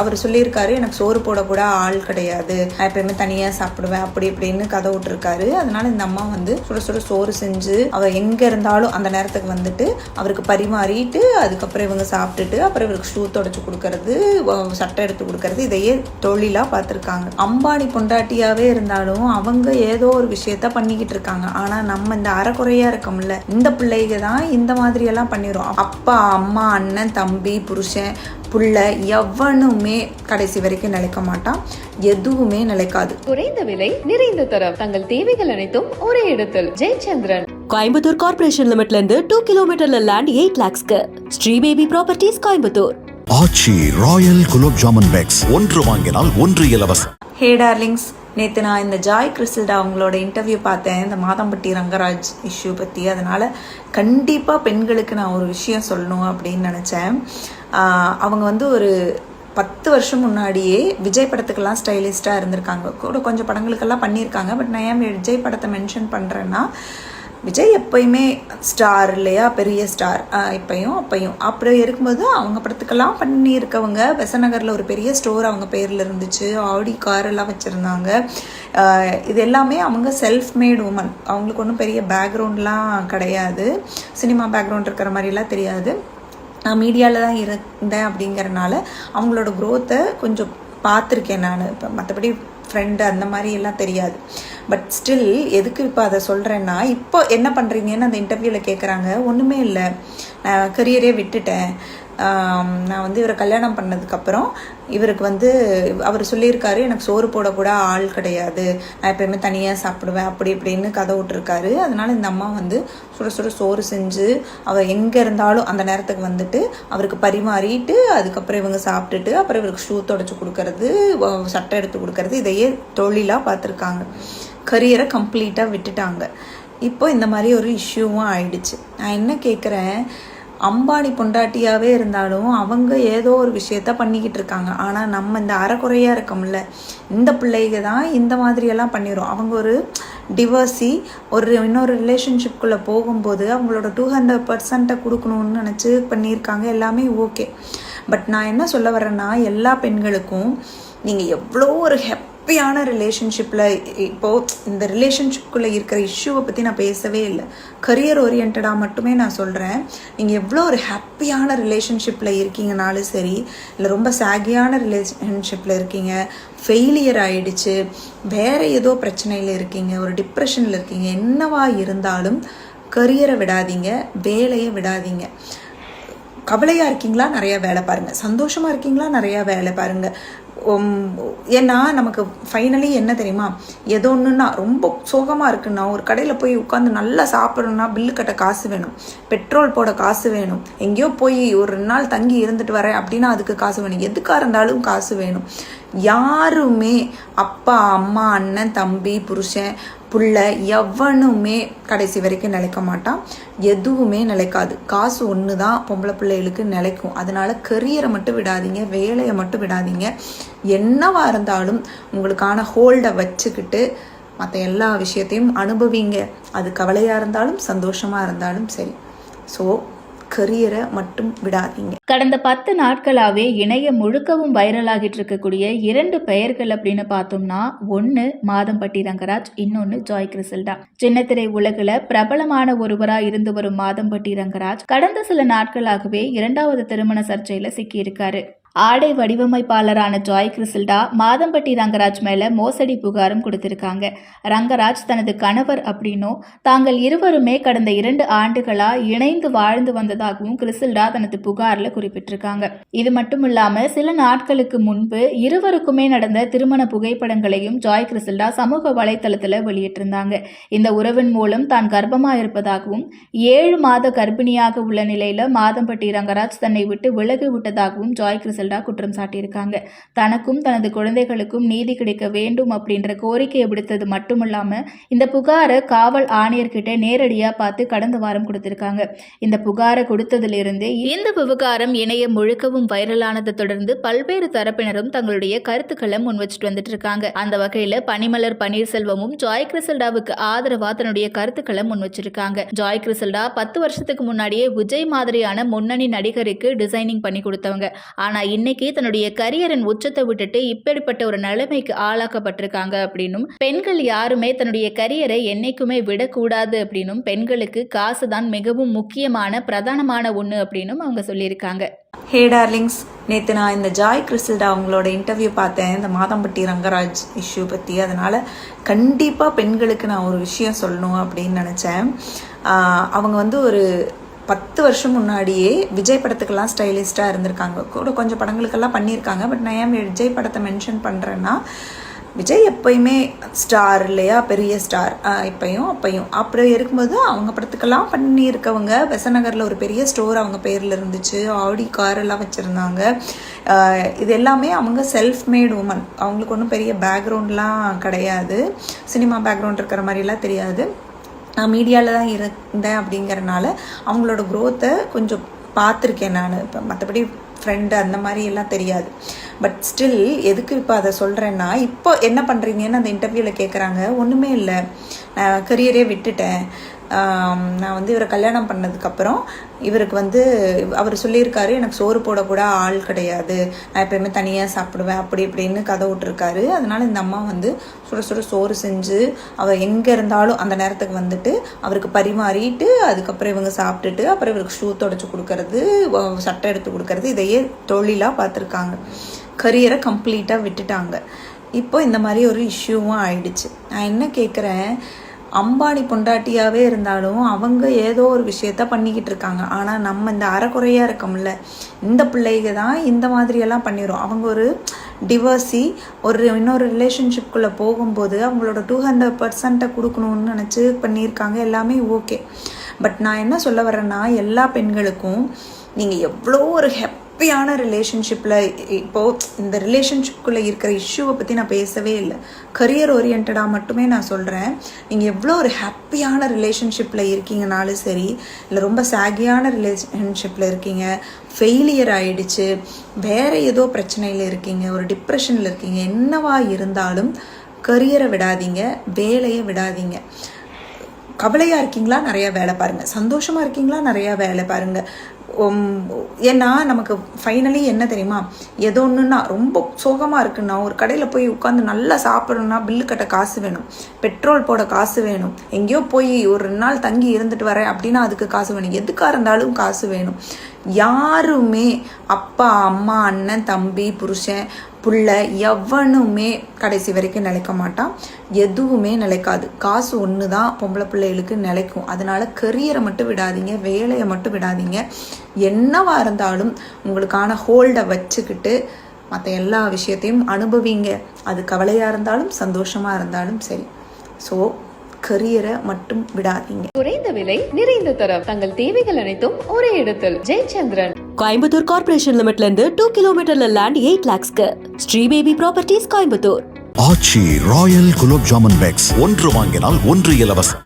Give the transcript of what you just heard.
அவர் சொல்லியிருக்காரு, எனக்கு சோறு போடக்கூட ஆள் கிடையாது, நான் எப்பயுமே தனியாக சாப்பிடுவேன் அப்படி இப்படின்னு கதை விட்டுருக்காரு. அதனால இந்த அம்மா வந்து சுட சுட சோறு செஞ்சு அவர் எங்கே இருந்தாலும் அந்த நேரத்துக்கு வந்துட்டு அவருக்கு பரிமாறிட்டு அதுக்கப்புறம் இவங்க சாப்பிட்டுட்டு அப்புறம் இவருக்கு ஷூ தொடச்சி கொடுக்கறது, சட்டை எடுத்து கொடுக்கறது, இதையே தொழிலாக பார்த்துருக்காங்க. அம்பானி பொண்டாட்டியாகவே இருந்தாலும் அவங்க ஏதோ ஒரு விஷயத்த பண்ணிக்கிட்டு இருக்காங்க. ஆனால் நம்ம இந்த அறக்குறையாக இருக்கோம்ல, இந்த பிள்ளைங்க தான் இந்த மாதிரியெல்லாம் பண்ணிடும். அப்பா அம்மா அண்ணன் தம்பி புருஷன் புள்ள எவனுமே கடைசி வரைக்கும் நிலைக்க மாட்டான், எதுவுமே நிலைக்காது. குறைந்த விலை நிறைந்த தரம், தங்கள் தேவைகள் அனைத்தும் ஒரே இடத்தில். ஜெயச்சந்திரன். கோயம்புத்தூர் கார்ப்பரேஷன் லிமிட்ல இருந்து 2 கிலோமீட்டர்ல லேண்ட் 8 lakhsக்கு Sri baby properties Coimbatore. Aachi royal gulab jamun packs, ஒன்று வாங்கினால் ஒன்று இலவசம். ஹே டார்லிங்ஸ், நேற்று நான் இந்த ஜாய் கிறிஸ்டல்டா அவங்களோட இன்டர்வியூ பார்த்தேன், இந்த மாதம்பட்டி ரங்கராஜ் இஷ்யூ பற்றி. அதனால் கண்டிப்பாக பெண்களுக்கு நான் ஒரு விஷயம் சொல்லணும் அப்படின்னு நினச்சேன். அவங்க வந்து ஒரு 10 வருஷம் முன்னாடியே விஜய் படத்துக்கெல்லாம் ஸ்டைலிஸ்டாக இருந்திருக்காங்க, கூட கொஞ்சம் படங்களுக்கெல்லாம் பண்ணியிருக்காங்க. பட் நான் ஏன் விஜய் படத்தை மென்ஷன் பண்ணுறேன்னா, விஜய் எப்பயுமே ஸ்டார் இல்லையா, பெரிய ஸ்டார், இப்பையும் அப்பையும். அப்படி இருக்கும்போது அவங்க படத்துக்கெல்லாம் பண்ணியிருக்கவங்க. பெசநகரில் ஒரு பெரிய ஸ்டோர் அவங்க பேரில் இருந்துச்சு, ஆடி கார் எல்லாம் வச்சுருந்தாங்க. இது எல்லாமே அவங்க செல்ஃப் மேட் உமன், அவங்களுக்கு ஒன்றும் பெரிய பேக்ரவுண்ட்லாம் கிடையாது, சினிமா பேக்ரவுண்ட் இருக்கிற மாதிரிலாம் தெரியாது. நான் மீடியாவில் தான் இருந்தேன் அப்படிங்கிறனால அவங்களோட க்ரோத்தை கொஞ்சம் பார்த்துருக்கேன் நான். இப்போ மற்றபடி ஃப்ரெண்டு அந்த மாதிரி எல்லாம் தெரியாது. பட் ஸ்டில் எதுக்கு இப்போ அதை சொல்கிறேன்னா, இப்போ என்ன பண்ணுறீங்கன்னு அந்த இன்டர்வியூவில் கேட்குறாங்க. ஒன்றுமே இல்லை, நான் கரியரே விட்டுட்டேன். நான் வந்து இவரை கல்யாணம் பண்ணதுக்கப்புறம் இவருக்கு வந்து அவர் சொல்லியிருக்காரு, எனக்கு சோறு போடக்கூட ஆள் கிடையாது, நான் எப்பயுமே தனியாக சாப்பிடுவேன் அப்படி இப்படின்னு கதை விட்டுருக்காரு. அதனால இந்த அம்மா வந்து சுட சுட சோறு செஞ்சு அவர் எங்கே இருந்தாலும் அந்த நேரத்துக்கு வந்துட்டு அவருக்கு பரிமாறிட்டு அதுக்கப்புறம் இவங்க சாப்பிட்டுட்டு அப்புறம் இவருக்கு ஷூ தொடச்சி கொடுக்கறது, சட்டை எடுத்து கொடுக்கறது, இதையே தொழிலாக பார்த்துருக்காங்க. கரியரை கம்ப்ளீட்டாக விட்டுட்டாங்க. இப்போ இந்த மாதிரி ஒரு இஷ்யூவும் ஆயிடுச்சு. நான் என்ன கேட்குறேன், அம்பானி பொண்டாட்டியாகவே இருந்தாலும் அவங்க ஏதோ ஒரு விஷயத்த பண்ணிக்கிட்டு இருக்காங்க. ஆனால் நம்ம இந்த அறக்குறையாக இருக்கோம்ல, இந்த பிள்ளைங்க தான் இந்த மாதிரியெல்லாம் பண்ணிடும். அவங்க ஒரு டிவோர்ஸி இன்னொரு ரிலேஷன்ஷிப்குள்ளே போகும்போது அவங்களோட 200% கொடுக்கணும்னு நினச்சி பண்ணியிருக்காங்க, எல்லாமே ஓகே. பட் நான் என்ன சொல்ல வரேன்னா, எல்லா பெண்களுக்கும் நீங்கள் எவ்வளோ ஒரு ஹாப்பியான ரிலேஷன்ஷிப்பில், இப்போது இந்த ரிலேஷன்ஷிப்குள்ளே இருக்கிற இஷ்யூவை பற்றி நான் பேசவே இல்லை, கரியர் ஓரியன்டாக மட்டுமே நான் சொல்கிறேன். நீங்கள் எவ்வளோ ஒரு ஹாப்பியான ரிலேஷன்ஷிப்பில் இருக்கீங்கனாலும் சரி, இல்லை ரொம்ப சாகியான ரிலேஷன்ஷிப்பில் இருக்கீங்க, ஃபெயிலியர் ஆகிடுச்சு, வேறு ஏதோ பிரச்சனையில் இருக்கீங்க, ஒரு டிப்ரெஷனில் இருக்கீங்க, என்னவா இருந்தாலும் கரியரை விடாதீங்க, வேலையை விடாதீங்க. கவலையாக இருக்கீங்களா, நிறையா வேலை பாருங்கள். சந்தோஷமாக இருக்கீங்களா, நிறையா வேலை பாருங்கள். ஏன்னா நமக்கு ஃபைனலி என்ன தெரியுமா, ஏதோ ஒன்றுன்னா ரொம்ப சோகமாக இருக்குன்னா, ஒரு கடையில் போய் உட்காந்து நல்லா சாப்பிட்றோன்னா பில்லு கட்ட காசு வேணும், பெட்ரோல் போட காசு வேணும், எங்கேயோ போய் ஒரு 2 நாள் தங்கி இருந்துட்டு வரேன் அப்படின்னா அதுக்கு காசு வேணும், எதுக்காக இருந்தாலும் காசு வேணும். யாருமே அப்பா அம்மா அண்ணன் தம்பி புருஷன் புள்ள எவனுமே கடைசி வரைக்கும் நிலைக்க மாட்டான், எதுவுமே நிலைக்காது. காசு ஒன்று தான் பொம்பளை பிள்ளைகளுக்கு நிலைக்கும். அதனால கரியரை மட்டும் விடாதீங்க, வேலையை மட்டும் விடாதீங்க. என்னவா இருந்தாலும் உங்களுக்கான ஹோல்டை வச்சுக்கிட்டு மற்ற எல்லா விஷயத்தையும் அனுபவிங்க. அது கவலையாக இருந்தாலும் சந்தோஷமாக இருந்தாலும் சரி. ஸோ கரியரை மட்டும் விடாதீங்க. கடந்த 10 நாட்களாகவே இணையம் முழுக்கவும் வைரலாகிட்டு இருக்கக்கூடிய 2 பெயர்கள் அப்படின்னு பார்த்தோம்னா, ஒன்று மாதம்பட்டி ரங்கராஜ், இன்னொன்று ஜாய் கிறிஸ்டல்டா. சின்னத்திரை உலகில் பிரபலமான ஒருவராக இருந்து வரும் மாதம்பட்டி ரங்கராஜ் கடந்த சில நாட்களாகவே 2வது திருமண சர்ச்சையில் சிக்கியிருக்காரு. ஆடை வடிவமைப்பாளரான ஜாய் கிறிஸ்டல்டா மாதம்பட்டி ரங்கராஜ் மேல மோசடி புகாரும் கொடுத்திருக்காங்க. ரங்கராஜ் தனது கணவர் அப்படின்னும் தாங்கள் இருவருமே கடந்த 2 ஆண்டுகளா இணைந்து வாழ்ந்து வந்ததாகவும் கிறிஸ்டல்டா தனது புகார்ல குறிப்பிட்டிருக்காங்க. இது மட்டும் இல்லாம சில நாட்களுக்கு முன்பு இருவருக்குமே நடந்த திருமண புகைப்படங்களையும் ஜாய் கிறிஸ்டல்டா சமூக வலைதளத்துல வெளியிட்டிருந்தாங்க. இந்த உறவின் மூலம் தான் கர்ப்பமா இருப்பதாகவும் 7 மாத கர்ப்பிணியாக உள்ள நிலையில மாதம்பட்டி ரங்கராஜ் தன்னை விட்டு விலகி விட்டதாகவும் ஜாய் கிறிஸ்டல்டா குற்றம் சாட்டியிருக்காங்க. தனக்கும் தனது குழந்தைகளுக்கும் நீதி கிடைக்க வேண்டும் அப்படின்ற கோரிக்கையை விடுத்தது மட்டுமில்லாம இந்த புகாரை காவல் ஆணையர்கிட்ட நேரடியா பார்த்து கடந்த வாரம் கொடுத்திருக்காங்க. இந்த புகாரை கொடுத்ததிலிருந்து இந்த விவகாரம் இணையம் முழுக்கவும் வைரலானதை தொடர்ந்து பல்வேறு தரப்பினரும் தங்களுடைய கருத்துக்களை முன் வச்சுட்டு வந்துட்டு இருக்காங்க. அந்த வகையில பனிமலர் பன்னீர்செல்வமும் ஜாய் கிறிஸ்டல்டாவுக்கு ஆதரவா தன்னுடைய கருத்துக்களை முன் வச்சிருக்காங்க. ஜாய் கிறிஸ்டல்டா 10 வருஷத்துக்கு முன்னாடியே விஜய் மாதிரியான முன்னணி நடிகருக்கு டிசைனிங் பண்ணி கொடுத்தவங்க. ஆனா இன்னைக்கு தன்னுடைய கரியரின் உச்சத்தை விட்டுட்டு இப்படிப்பட்ட ஒரு நிலைமைக்கு ஆளாக்கப்பட்டிருக்காங்க அப்படின்னும், பெண்கள் யாருமே தன்னுடைய கரியரை என்னைக்குமே விடக்கூடாது அப்படின்னும், பெண்களுக்கு காசு தான் மிகவும் முக்கியமான பிரதானமான ஒன்று அப்படின்னும் அவங்க சொல்லியிருக்காங்க. ஹே டார்லிங்ஸ், நேற்று நான் இந்த ஜாய் கிறிஸ்டல்டா அவங்களோட இன்டர்வியூ பார்த்தேன், இந்த மாதம்பட்டி ரங்கராஜ் இஷ்யூ பற்றி. அதனால் கண்டிப்பாக பெண்களுக்கு நான் ஒரு விஷயம் சொல்லணும் அப்படின்னு நினச்சேன். அவங்க வந்து ஒரு 10 வருஷம் முன்னாடியே விஜய் படத்துக்கெல்லாம் ஸ்டைலிஸ்டாக இருந்திருக்காங்க. கூட கொஞ்சம் படங்களுக்கெல்லாம் பண்ணியிருக்காங்க. பட் நான் ஏன் விஜய் படத்தை மென்ஷன் பண்ணுறேன்னா, விஜய் எப்பயுமே ஸ்டார் இல்லையா, பெரிய ஸ்டார், இப்பையும் அப்பையும். அப்படி இருக்கும்போது அவங்க படத்துக்கெல்லாம் பண்ணியிருக்கவங்க. பெசநகரில் ஒரு பெரிய ஸ்டோர் அவங்க பேரில் இருந்துச்சு, ஆடி கார் எல்லாம் வச்சுருந்தாங்க. இது எல்லாமே அவங்க செல்ஃப் மேட் உமன். அவங்களுக்கு ஒன்றும் பெரிய பேக்ரவுண்ட்லாம் கிடையாது, சினிமா பேக்ரவுண்ட் இருக்கிற மாதிரிலாம் தெரியாது. நான் மீடியாவில் தான் இருந்தேன் அப்படிங்கிறனால அவங்களோட க்ரோத்தை கொஞ்சம் பார்த்துருக்கேன் நான். இப்போ மற்றபடி ஃப்ரெண்டு அந்த மாதிரி எல்லாம் தெரியாது. பட் ஸ்டில் எதுக்கு இப்போ அதை சொல்கிறேன்னா, இப்போ என்ன பண்ணுறீங்கன்னு அந்த இன்டர்வியூவில் கேட்குறாங்க. ஒன்றுமே இல்லை, நான் கரியரே விட்டுட்டேன். நான் வந்து இவரை கல்யாணம் பண்ணதுக்கப்புறம் இவருக்கு வந்து அவர் சொல்லியிருக்காரு, எனக்கு சோறு போடக்கூட ஆள் கிடையாது, நான் எப்பயுமே தனியாக சாப்பிடுவேன் அப்படி இப்படின்னு கதை விட்டுருக்காரு. அதனால் இந்த அம்மா வந்து சுட சுட சோறு செஞ்சு அவர் எங்கே இருந்தாலும் அந்த நேரத்துக்கு வந்துட்டு அவருக்கு பரிமாறிட்டு, அதுக்கப்புறம் இவங்க சாப்பிட்டுட்டு அப்புறம் இவருக்கு ஷூ தொடச்சி கொடுக்கறது, சட்டை எடுத்து கொடுக்கறது, இதையே தொழிலாக பார்த்துருக்காங்க. கரியரை கம்ப்ளீட்டாக விட்டுட்டாங்க. இப்போ இந்த மாதிரி ஒரு இஷ்யூவும் ஆயிடுச்சு. நான் என்ன கேட்குறேன், அம்பானி பொண்டாட்டியாகவே இருந்தாலும் அவங்க ஏதோ ஒரு விஷயத்த பண்ணிக்கிட்டு இருக்காங்க. ஆனால் நம்ம இந்த அறக்குறையாக இருக்கோம்ல, இந்த பிள்ளைங்க தான் இந்த மாதிரியெல்லாம் பண்ணிடும். அவங்க ஒரு டிவர்ஸி இன்னொரு ரிலேஷன்ஷிப்குள்ளே போகும்போது அவங்களோட 200% கொடுக்கணும்னு நினச்சி பண்ணியிருக்காங்க. எல்லாமே ஓகே. பட் நான் என்ன சொல்ல வரேன்னா, எல்லா பெண்களுக்கும் நீங்கள் எவ்வளோ ஒரு ஹாப்பியான ரிலேஷன்ஷிப்பில், இப்போது இந்த ரிலேஷன்ஷிப்குள்ளே இருக்கிற இஷ்யூவை பற்றி நான் பேசவே இல்லை, கரியர் ஓரியன்டாக மட்டுமே நான் சொல்கிறேன். நீங்கள் எவ்வளோ ஒரு ஹாப்பியான ரிலேஷன்ஷிப்பில் இருக்கீங்கனாலும் சரி, இல்லை ரொம்ப சாகியான ரிலேஷன்ஷிப்பில் இருக்கீங்க, ஃபெயிலியர் ஆகிடுச்சு, வேறு ஏதோ பிரச்சனையில் இருக்கீங்க, ஒரு டிப்ரெஷனில் இருக்கீங்க, என்னவா இருந்தாலும் கரியரை விடாதீங்க, வேலையை விடாதீங்க. கவலையாக இருக்கீங்களா, நிறையா வேலை பாருங்கள். சந்தோஷமாக இருக்கீங்களா, நிறையா வேலை பாருங்கள். ஏன்னா நமக்கு ஃபைனலி என்ன தெரியுமா, ஏதோ ஒன்றுன்னா ரொம்ப சோகமாக இருக்குன்னா, ஒரு கடையில் போய் உட்காந்து நல்லா சாப்பிட்றோன்னா பில்லு கட்ட காசு வேணும், பெட்ரோல் போட காசு வேணும், எங்கேயோ போய் ஒரு 2 நாள் தங்கி இருந்துட்டு வரேன் அப்படின்னா அதுக்கு காசு வேணும், எதுக்காக இருந்தாலும் காசு வேணும். யாருமே அப்பா அம்மா அண்ணன் தம்பி புருஷன் புள்ள எவனுமே கடைசி வரைக்கும் நிலைக்க மாட்டான். எதுவுமே நிலைக்காது. காசு ஒன்று தான் பொம்பளை பிள்ளைகளுக்கு நிலைக்கும். அதனால கரியரை மட்டும் விடாதீங்க, வேலையை மட்டும் விடாதீங்க. என்னவா இருந்தாலும் உங்களுக்கான ஹோல்டை வச்சுக்கிட்டு மற்ற எல்லா விஷயத்தையும் அனுபவிங்க. அது கவலையாக இருந்தாலும் சந்தோஷமாக இருந்தாலும் சரி. ஸோ கரியரை மட்டும் விடாதீங்க. குறைந்த விலை, நிறைந்த தரம், தங்கள் தேவைகள் அனைத்தும் ஒரே இடத்தில். ஜெயச்சந்திரன். கோயம்புத்தூர் கார்ப்பரேஷன் லிமிட்ல இருந்து 2 கிலோமீட்டர்ல லேண்ட் 8 lakhsக்கு. Sri baby properties Coimbatore. Aachi royal gulab jamun packs, ஒன்று வாங்கினால் ஒன்று இலவசம்.